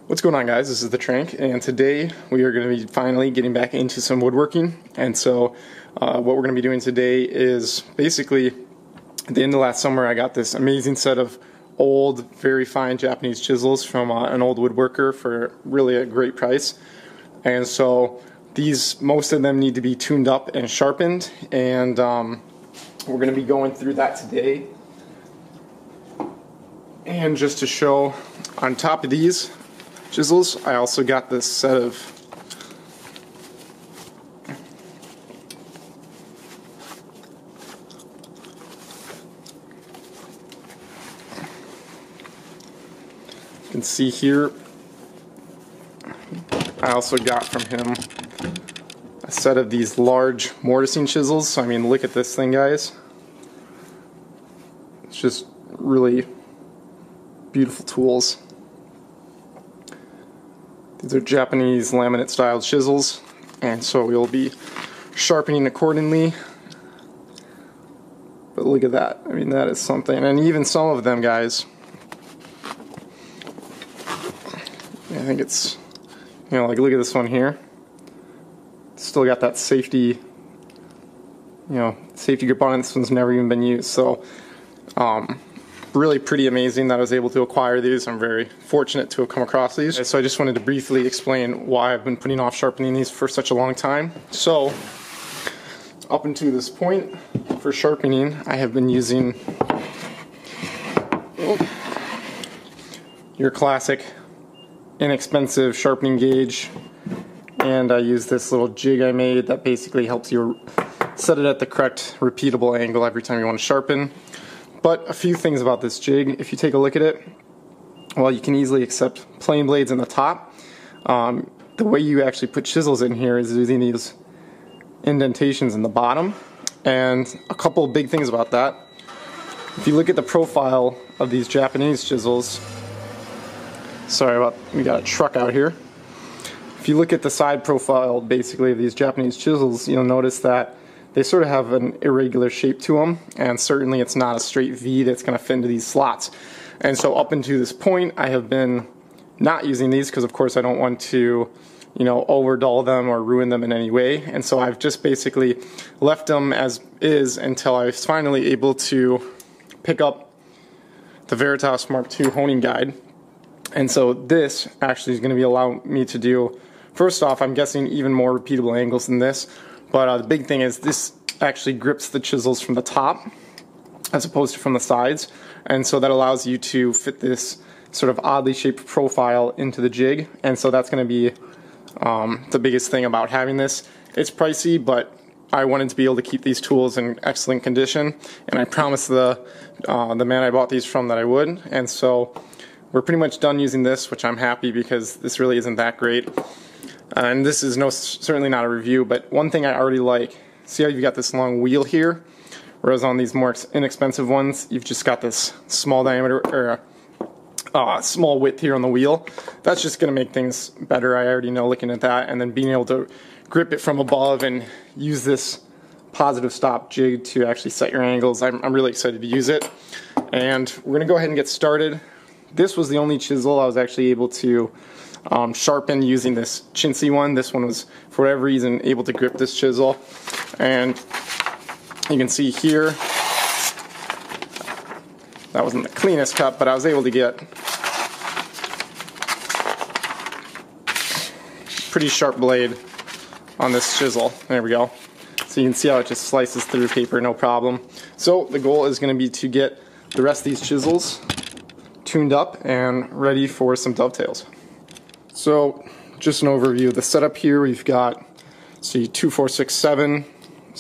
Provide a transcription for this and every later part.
What's going on, guys? This is the Trank, and today we are going to be finally getting back into some woodworking. And so what we're going to be doing today is basically, at the end of last summer I got this amazing set of old, very fine Japanese chisels from an old woodworker for really a great price. And so most of them need to be tuned up and sharpened, and we're going to be going through that today. And just to show, on top of these chisels, I also got this set of you can see here, I also got from him a set of these large mortising chisels. So I mean, look at this thing, guys. It's just really beautiful tools. These are Japanese laminate style chisels, and so we'll be sharpening accordingly. But look at that. I mean, that is something. And even some of them, guys, I think it's, like look at this one here. Still got that safety, safety grip on it. This one's never even been used. So, really pretty amazing that I was able to acquire these. I'm very fortunate to have come across these. So I just wanted to briefly explain why I've been putting off sharpening these for such a long time. So up until this point, for sharpening, I have been using your classic inexpensive sharpening gauge, and I use this little jig I made that basically helps you set it at the correct repeatable angle every time you want to sharpen. But a few things about this jig, if you take a look at it, well, you can easily accept plain blades in the top. The way you actually put chisels in here is using these indentations in the bottom. And a couple of big things about that. If you look at the profile of these Japanese chisels, we got a truck out here. If you look at the side profile, basically, of these Japanese chisels, you'll notice that they sort of have an irregular shape to them, and certainly it's not a straight V that's going to fit into these slots. And so up until this point, I have been not using these because, of course, I don't want to, overdull them or ruin them in any way. And so I've just basically left them as is until I was finally able to pick up the Veritas Mark II honing guide. And so this actually is going to be allowing me to do, first off, I'm guessing even more repeatable angles than this. But the big thing is this actually grips the chisels from the top as opposed to from the sides, and so that allows you to fit this sort of oddly shaped profile into the jig. And so that's going to be the biggest thing about having this. It's pricey, but I wanted to be able to keep these tools in excellent condition, and I promised the man I bought these from that I would. And so we're pretty much done using this, which I'm happy because this really isn't that great. And this is certainly not a review, but one thing I already like, see how you've got this long wheel here, whereas on these more inexpensive ones, you've just got this small diameter, or small width here on the wheel. That's just going to make things better, I already know looking at that, and then being able to grip it from above and use this positive stop jig to actually set your angles. I'm really excited to use it, and we're going to go ahead and get started. This was the only chisel I was actually able to sharpen using this chintzy one. This one was, for whatever reason, able to grip this chisel. And you can see here, that wasn't the cleanest cut, but I was able to get a pretty sharp blade on this chisel. There we go. So you can see how it just slices through paper, no problem. So the goal is going to be to get the rest of these chisels tuned up and ready for some dovetails. So, just an overview of the setup here. We've got, 2, 4, 6, 7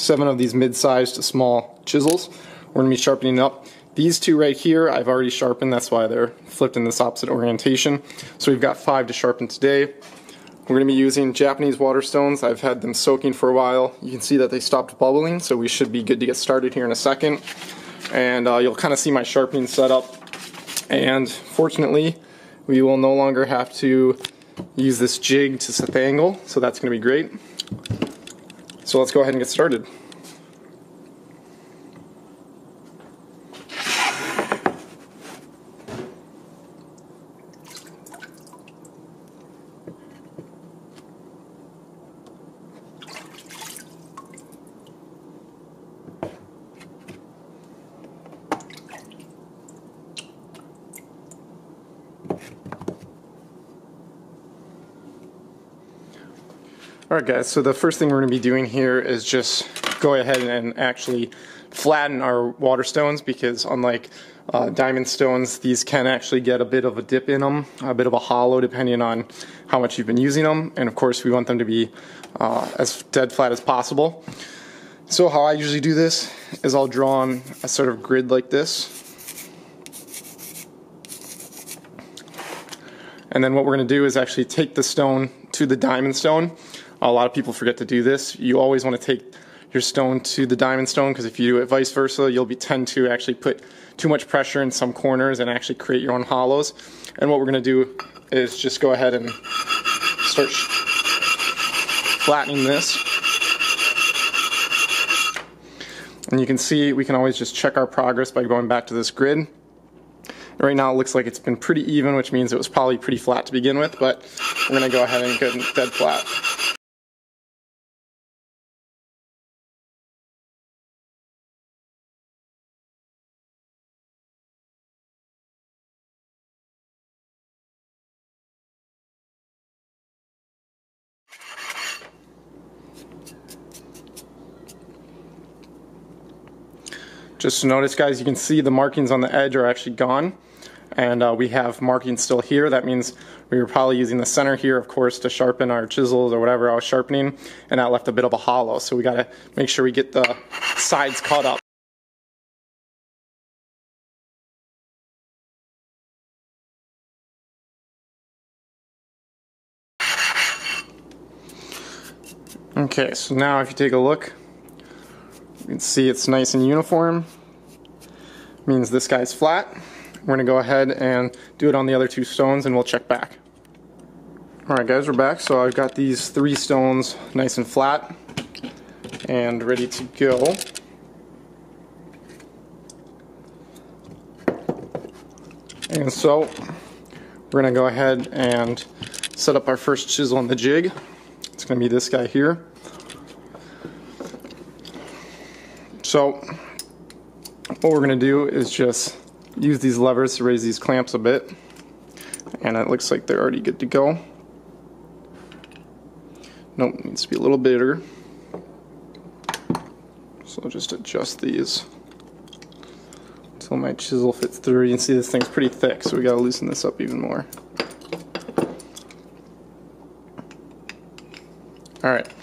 of these mid-sized to small chisels. We're going to be sharpening up. These two right here, I've already sharpened. That's why they're flipped in this opposite orientation. So we've got 5 to sharpen today. We're going to be using Japanese water stones. I've had them soaking for a while. You can see that they stopped bubbling, so we should be good to get started here in a second. And you'll kind of see my sharpening setup. And fortunately, we will no longer have to use this jig to set the angle, so that's going to be great. So let's go ahead and get started. Alright guys, so the first thing we're going to be doing here is just go ahead and actually flatten our water stones, because unlike diamond stones, these can actually get a bit of a dip in them, a bit of a hollow depending on how much you've been using them, and of course we want them to be as dead flat as possible. So how I usually do this is I'll draw on a sort of grid like this. And then what we're going to do is actually take the stone to the diamond stone. A lot of people forget to do this. You always want to take your stone to the diamond stone, because if you do it vice versa, you'll tend to actually put too much pressure in some corners and actually create your own hollows. And what we're going to do is just go ahead and start flattening this. And you can see we can always just check our progress by going back to this grid. Right now it looks like it's been pretty even, which means it was probably pretty flat to begin with, but we're going to go ahead and get dead flat. Just notice, guys, you can see the markings on the edge are actually gone, and we have markings still here. That means we were probably using the center here, of course, to sharpen our chisels or whatever I was sharpening, and that left a bit of a hollow. So we got to make sure we get the sides cut up. Okay, so now if you take a look, you can see it's nice and uniform. Means this guy's flat. We're going to go ahead and do it on the other two stones, and we'll check back. Alright guys, we're back. So I've got these three stones nice and flat and ready to go. And so we're going to go ahead and set up our first chisel in the jig. It's going to be this guy here. So what we're going to do is just use these levers to raise these clamps a bit, and it looks like they're already good to go. Nope, needs to be a little bigger. So I'll just adjust these until my chisel fits through. You can see this thing's pretty thick, so we got to loosen this up even more. Alright,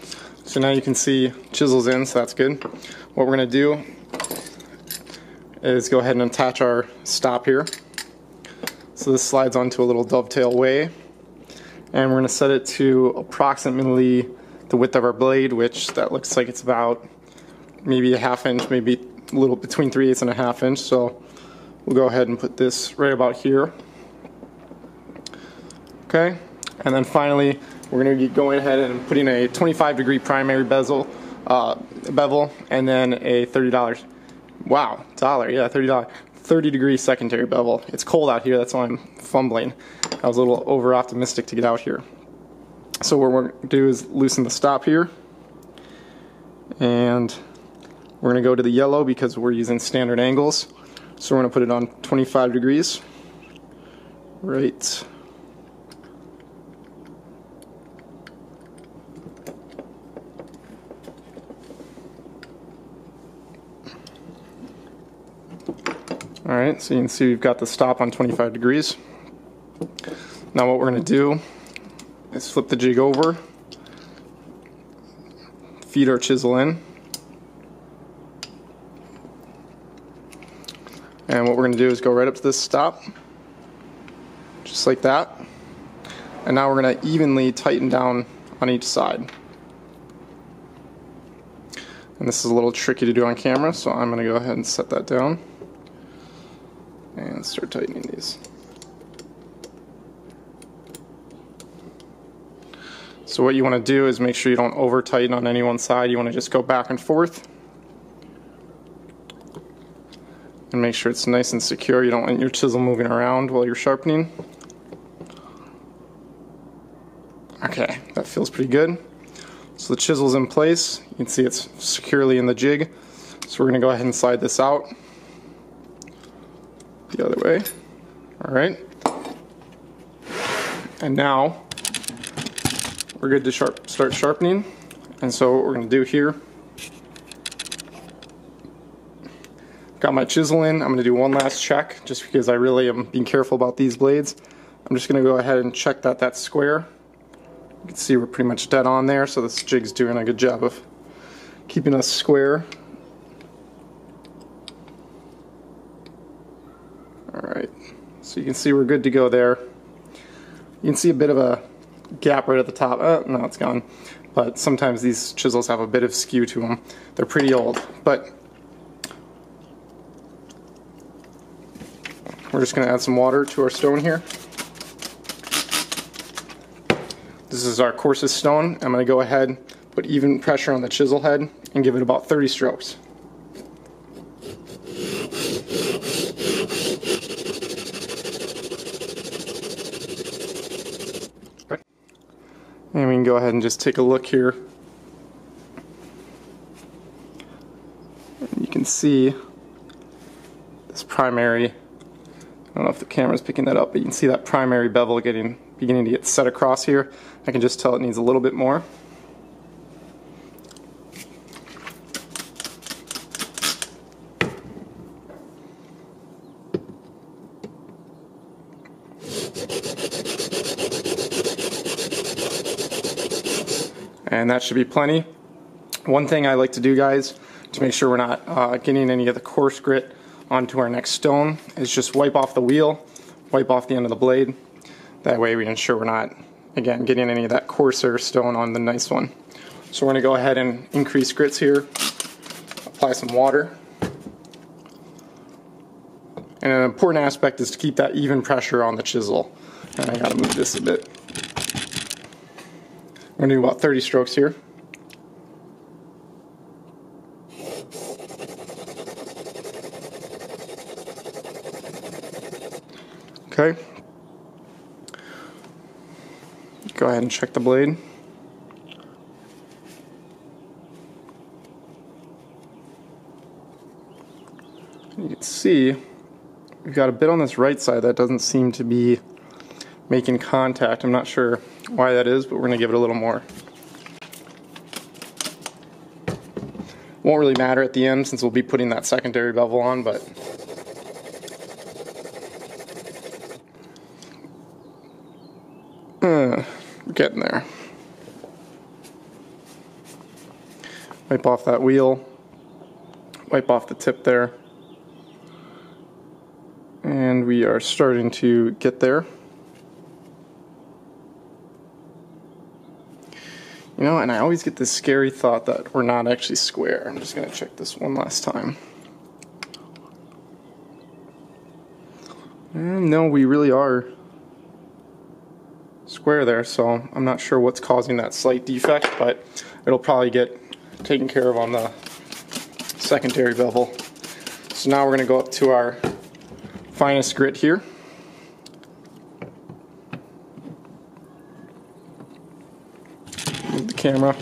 so now you can see chisels in, so that's good. What we're going to do is go ahead and attach our stop here. So this slides onto a little dovetail way, and we're going to set it to approximately the width of our blade, which that looks like it's about maybe a ½ inch, maybe a little between 3/8 and a ½ inch. So we'll go ahead and put this right about here. Okay, and then finally we're going to be going ahead and putting a 25-degree primary bevel, and then a $30. Wow, yeah, $30. 30-degree secondary bevel. It's cold out here, that's why I'm fumbling. I was a little over optimistic to get out here. So what we're going to do is loosen the stop here, and we're going to go to the yellow because we're using standard angles. So we're going to put it on 25 degrees. Right. Alright, so you can see we've got the stop on 25 degrees. Now what we're going to do is flip the jig over, feed our chisel in, and what we're going to do is go right up to this stop, just like that. And now we're going to evenly tighten down on each side. And this is a little tricky to do on camera, so I'm going to go ahead and set that down and start tightening these. So what you want to do is make sure you don't over tighten on any one side. You want to just go back and forth and make sure it's nice and secure. You don't want your chisel moving around while you're sharpening. Okay, that feels pretty good. So the chisel's in place. You can see it's securely in the jig. So we're going to go ahead and slide this out the other way. Alright. And now we're we're good to start sharpening. And so what we're going to do here, got my chisel in. I'm going to do one last check just because I really am being careful about these blades. I'm just going to go ahead and check that that's square. You can see we're pretty much dead on there, so this jig's doing a good job of keeping us square. Alright, so you can see we're good to go there. You can see a bit of a gap right at the top. Oh, no, it's gone. But sometimes these chisels have a bit of skew to them. They're pretty old. But we're just going to add some water to our stone here. This is our coarsest stone. I'm going to go ahead, put even pressure on the chisel head, and give it about 30 strokes. And we can go ahead and just take a look here. And you can see this primary, I don't know if the camera's picking that up, but you can see that primary bevel beginning to get set across here. I can just tell it needs a little bit more. And that should be plenty. One thing I like to do, guys, to make sure we're not getting any of the coarse grit onto our next stone, is just wipe off the wheel, wipe off the end of the blade. That way we ensure we're not, again, getting any of that coarser stone on the nice one. So we're going to go ahead and increase grits here, apply some water. And an important aspect is to keep that even pressure on the chisel. And I gotta move this a bit. We're going to do about 30 strokes here. Okay. Go ahead and check the blade. You can see we've got a bit on this right side that doesn't seem to be making contact. I'm not sure why that is, but we're going to give it a little more. Won't really matter at the end since we'll be putting that secondary bevel on, but we're getting there. Wipe off that wheel, wipe off the tip there, and we are starting to get there. You know, and I always get this scary thought that we're not actually square. I'm just going to check this one last time. And no, we really are square there, so I'm not sure what's causing that slight defect, but it'll probably get taken care of on the secondary bevel. So now we're going to go up to our finest grit here. Move the camera.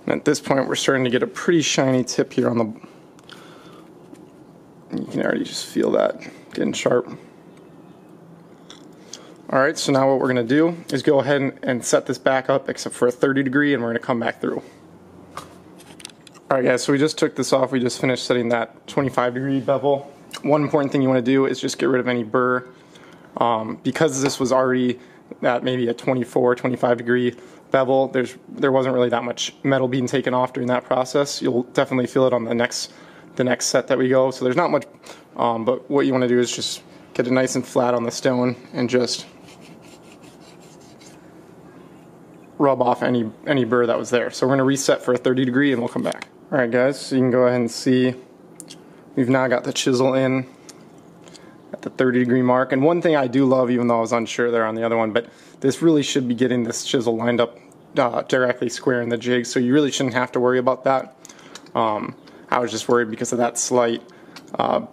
And at this point we're starting to get a pretty shiny tip here on the, you can already just feel that getting sharp. Alright, so now what we're going to do is go ahead and set this back up except for a 30 degree, and we're going to come back through. Alright guys, so we just took this off. We just finished setting that 25 degree bevel. One important thing you want to do is just get rid of any burr. Because this was already at maybe a 24, 25 degree bevel, there wasn't really that much metal being taken off during that process. You'll definitely feel it on the next set that we go. So there's not much, but what you want to do is just get it nice and flat on the stone and just rub off any burr that was there. So we're going to reset for a 30 degree and we'll come back. Alright guys, so you can go ahead and see we've now got the chisel in at the 30 degree mark. And one thing I do love, even though I was unsure there on the other one, but this really should be getting this chisel lined up directly square in the jig, so you really shouldn't have to worry about that. I was just worried because of that slight kind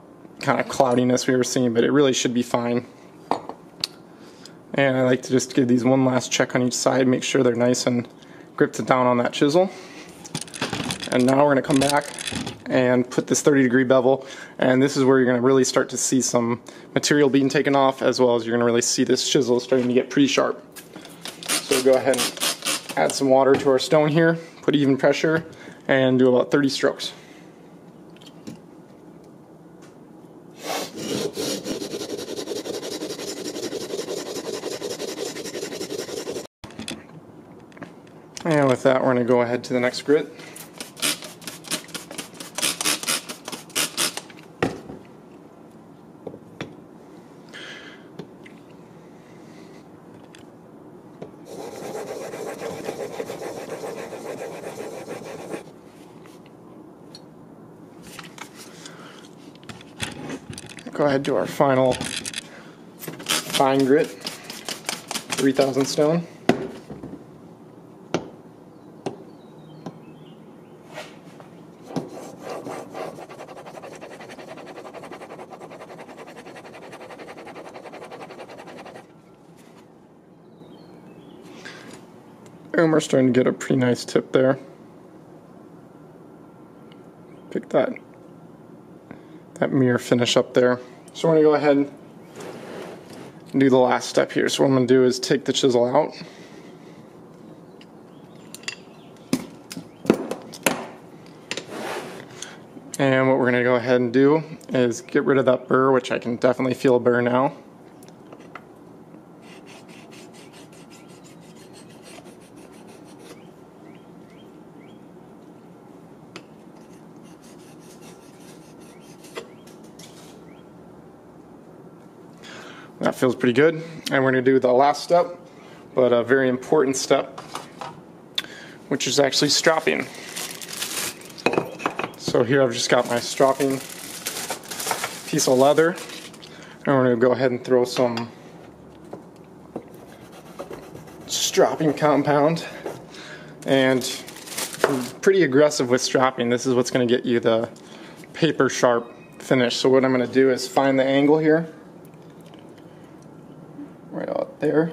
of cloudiness we were seeing, but it really should be fine. And I like to just give these one last check on each side, make sure they're nice and gripped down on that chisel. And now we're going to come back and put this 30-degree bevel, and this is where you're going to really start to see some material being taken off, as well as you're going to really see this chisel starting to get pretty sharp. So we'll go ahead and add some water to our stone here, put even pressure, and do about 30 strokes. And with that, we're going to go ahead to the next grit. Go ahead to our final fine grit, 3000 stone. And we're starting to get a pretty nice tip there. Pick that mirror finish up there. So we're going to go ahead and do the last step here. So what I'm going to do is take the chisel out. And what we're going to go ahead and do is get rid of that burr, which I can definitely feel a burr now. That feels pretty good. And we're going to do the last step, but a very important step, which is actually stropping. So here I've just got my stropping piece of leather, and we're going to go ahead and throw some stropping compound. And I'm pretty aggressive with stropping. This is what's going to get you the paper sharp finish. So what I'm going to do is find the angle here, right out there,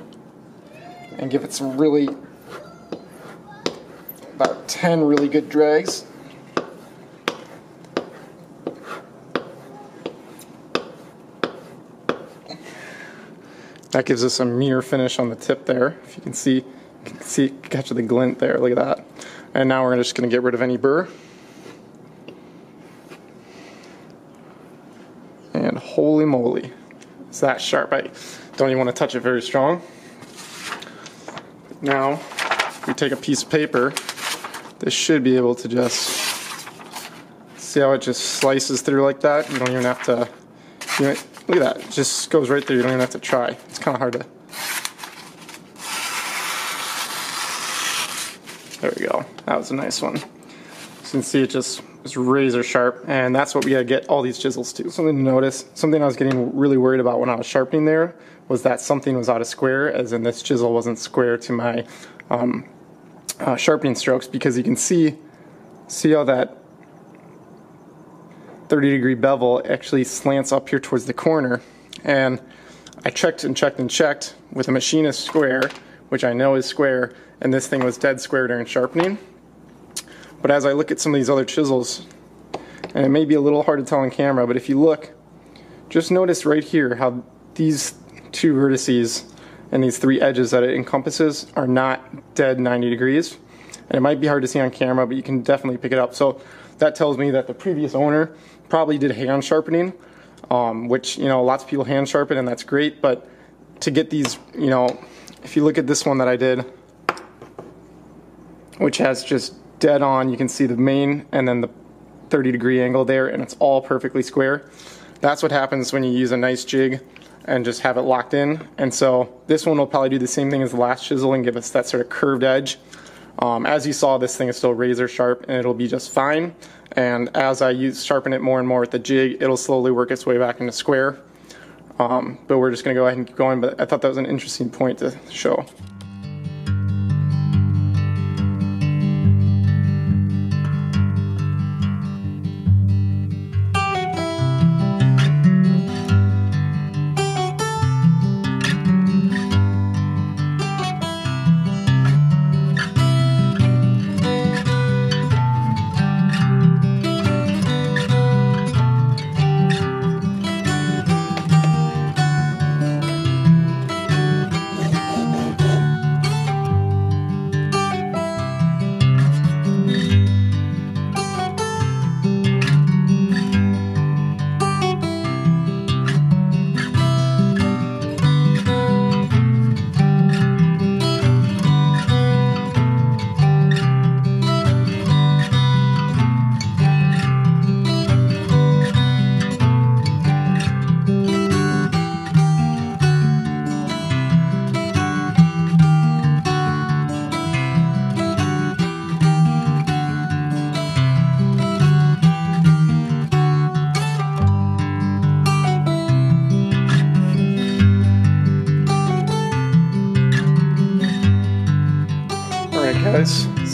and give it some really, about 10 really good drags. That gives us a mirror finish on the tip there. If you can see catch the glint there, look at that. And now we're just going to get rid of any burr. And holy moly, it's that sharp. I don't even want to touch it very strong. Now, if we take a piece of paper, this should be able to just, see how it just slices through like that? You don't even have to, look at that, it just goes right there, you don't even have to try. It's kind of hard to, there we go, that was a nice one. So you can see it just is razor sharp, and that's what we gotta get all these chisels to. Something to notice, something I was getting really worried about when I was sharpening there, was that something was out of square, as in this chisel wasn't square to my sharpening strokes, because you can see how that 30-degree bevel actually slants up here towards the corner. And I checked and checked and checked with a machinist square, which I know is square, and this thing was dead square during sharpening. But as I look at some of these other chisels, and it may be a little hard to tell on camera, but if you look, just notice right here how these two vertices and these three edges that it encompasses are not dead 90 degrees. And it might be hard to see on camera, but you can definitely pick it up. So that tells me that the previous owner probably did hand sharpening, which, lots of people hand sharpen, and that's great. But to get these, if you look at this one that I did, which has just dead on, you can see the main and then the 30-degree angle there, and it's all perfectly square. That's what happens when you use a nice jig and just have it locked in. And so this one will probably do the same thing as the last chisel and give us that sort of curved edge. As you saw, this thing is still razor sharp, and it'll be just fine. And as I sharpen it more and more with the jig, it'll slowly work its way back into square. But we're just going to go ahead and keep going. But I thought that was an interesting point to show.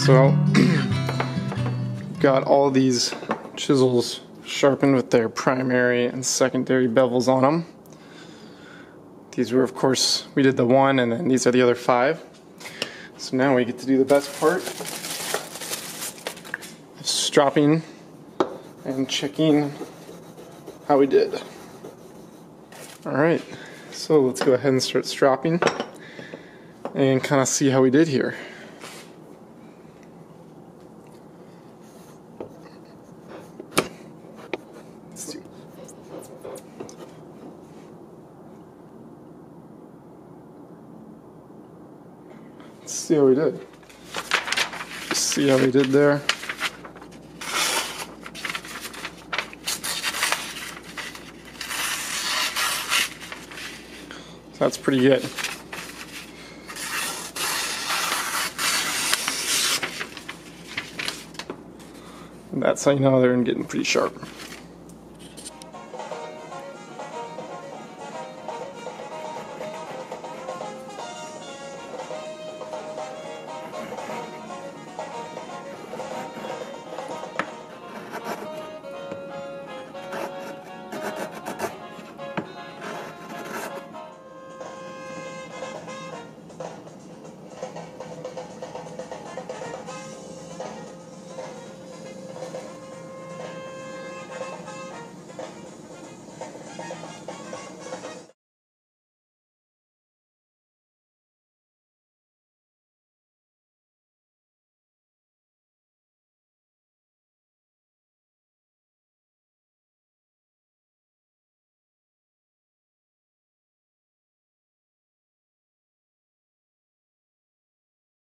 So got all these chisels sharpened with their primary and secondary bevels on them. These were, of course, we did the one, and then these are the other 5. So now we get to do the best part, stropping and checking how we did. Alright, so let's go ahead and start stropping and kind of see how we did here. Let's see how we did. Just see how we did there. That's pretty good. And that's how you know they're getting pretty sharp.